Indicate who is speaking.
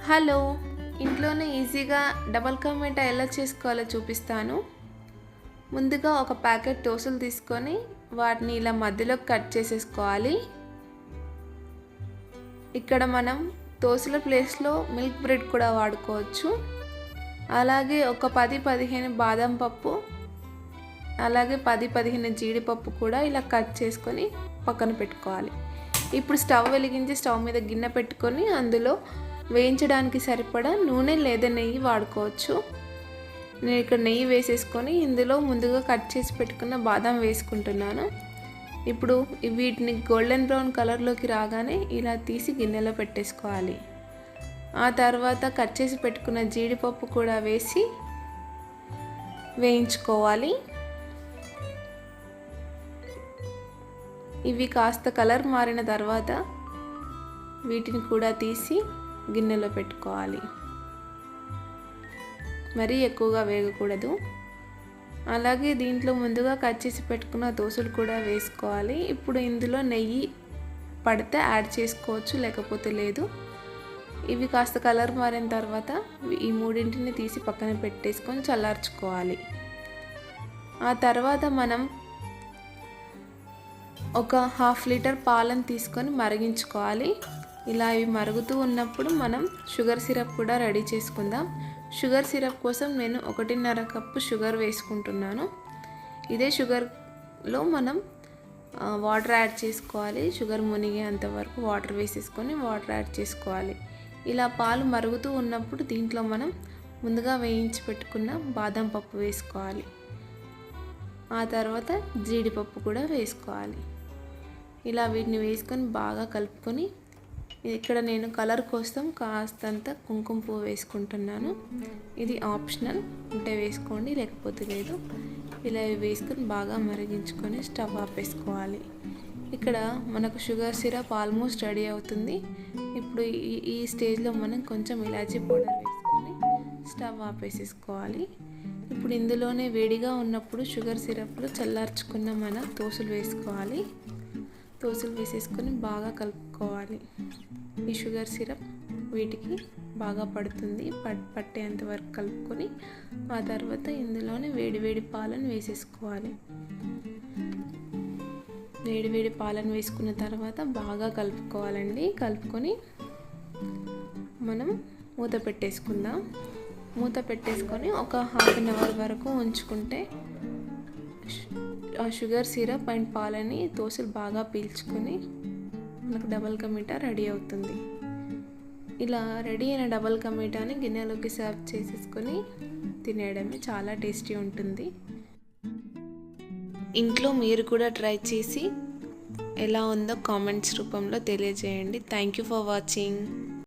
Speaker 1: Hello, ఇంట్లోనే ఈజీగా double ka meetha ఎలా చేసుకోవాలో చూపిస్తాను. ముందుగా ఒక ప్యాకెట్ దోసలు తీసుకొని వాటిని ఇలా మధ్యలో కట్ చేసేసుకోవాలి. ఇక్కడ మనం దోసల ప్లేస్లో మిల్క్ బ్రెడ్ కూడా వాడుకోవచ్చు. అలాగే ఒక 10-15 బాదం పప్పు, అలాగే 10-15 జీడిపప్పు కూడా ఇలా కట్ చేసుకొని పక్కన పెట్టుకోవాలి. ఇప్పుడు స్టవ్ వెలిగించి స్టవ్ మీద గిన్నె పెట్టుకొని అందులో వేయించడానికి సరిపడా నూనె లేదా నెయ్యి వాడుకోవచ్చు. నేను ఇక్కడ నెయ్యి వేసేసుకొని ఇందులో ముందుగా కట్ చేసి పెట్టుకున్న బాదం వేసుకుంటున్నాను. ఇప్పుడు వీటిని గోల్డెన్ బ్రౌన్ కలర్లోకి రాగానే ఇలా తీసి గిన్నెలో పెట్టేసుకోవాలి. ఆ తర్వాత కట్ చేసి పెట్టుకున్న జీడిపప్పు కూడా వేసి వేయించుకోవాలి. ఇవి కాస్త కలర్ మారిన తర్వాత వీటిని కూడా తీసి గిన్నెలో పెట్టుకోవాలి. మరీ ఎక్కువగా వేగకూడదు. అలాగే దీంట్లో ముందుగా కట్ చేసి పెట్టుకున్న దోసలు కూడా వేసుకోవాలి. ఇప్పుడు ఇందులో నెయ్యి పడితే యాడ్ చేసుకోవచ్చు, లేకపోతే లేదు. ఇవి కాస్త కలర్ మారిన తర్వాత ఈ మూడింటిని తీసి పక్కన పెట్టేసుకొని చల్లార్చుకోవాలి. ఆ తర్వాత మనం ఒక 1/2 లీటర్ పాలను తీసుకొని మరిగించుకోవాలి. ఇలా ఇవి మరుగుతూ ఉన్నప్పుడు మనం షుగర్ సిరప్ కూడా రెడీ చేసుకుందాం. షుగర్ సిరప్ కోసం నేను 1.5 కప్పు షుగర్ వేసుకుంటున్నాను. ఇదే షుగర్లో మనం వాటర్ యాడ్ చేసుకోవాలి. షుగర్ మునిగేంత వరకు వాటర్ వేసేసుకొని వాటర్ యాడ్ చేసుకోవాలి. ఇలా పాలు మరుగుతూ ఉన్నప్పుడు దీంట్లో మనం ముందుగా వేయించి పెట్టుకున్న బాదం పప్పు వేసుకోవాలి. ఆ తర్వాత జీడిపప్పు కూడా వేసుకోవాలి. ఇలా వీటిని వేసుకొని బాగా కలుపుకొని, ఇక్కడ నేను కలర్ కోసం కాస్తంత కుంకుమ పువ్వు వేసుకుంటున్నాను. ఇది ఆప్షనల్, ఉంటే వేసుకోండి, లేకపోతే లేదు. ఇలా వేసుకొని బాగా మరిగించుకొని స్టవ్ ఆపేసుకోవాలి. ఇక్కడ మనకు షుగర్ సిరప్ ఆల్మోస్ట్ రెడీ అవుతుంది. ఇప్పుడు ఈ స్టేజ్లో మనం కొంచెం ఇలాచీ పౌడర్ వేసుకొని స్టవ్ ఆపేసేసుకోవాలి. ఇప్పుడు ఇందులోనే వేడిగా ఉన్నప్పుడు షుగర్ సిరప్లో చల్లార్చుకున్న మన దోసలు వేసుకోవాలి. దోసలు వేసేసుకొని బాగా కలుపుకోవాలి. ఈ షుగర్ సిరప్ వీటికి బాగా పడుతుంది. పట్టేంత వరకు కలుపుకొని ఆ తర్వాత ఇందులోనే వేడివేడి పాలను వేసేసుకోవాలి. వేడివేడి పాలను వేసుకున్న తర్వాత బాగా కలుపుకోవాలండి. కలుపుకొని మనం మూత పెట్టేసుకుందాం. మూత పెట్టేసుకొని ఒక 1/2 అవర్ వరకు ఉంచుకుంటే ఆ షుగర్ సిరప్ అండ్ పాలని దోసలు బాగా పీల్చుకొని మనకు డబల్ కా మీఠా రెడీ అవుతుంది. ఇలా రెడీ అయిన డబల్ కా మీఠాని గిన్నెలోకి సర్వ్ చేసేసుకొని తినేయడమే. చాలా టేస్టీ ఉంటుంది. ఇంట్లో మీరు కూడా ట్రై చేసి ఎలా ఉందో కామెంట్స్ రూపంలో తెలియజేయండి. Thank you for watching.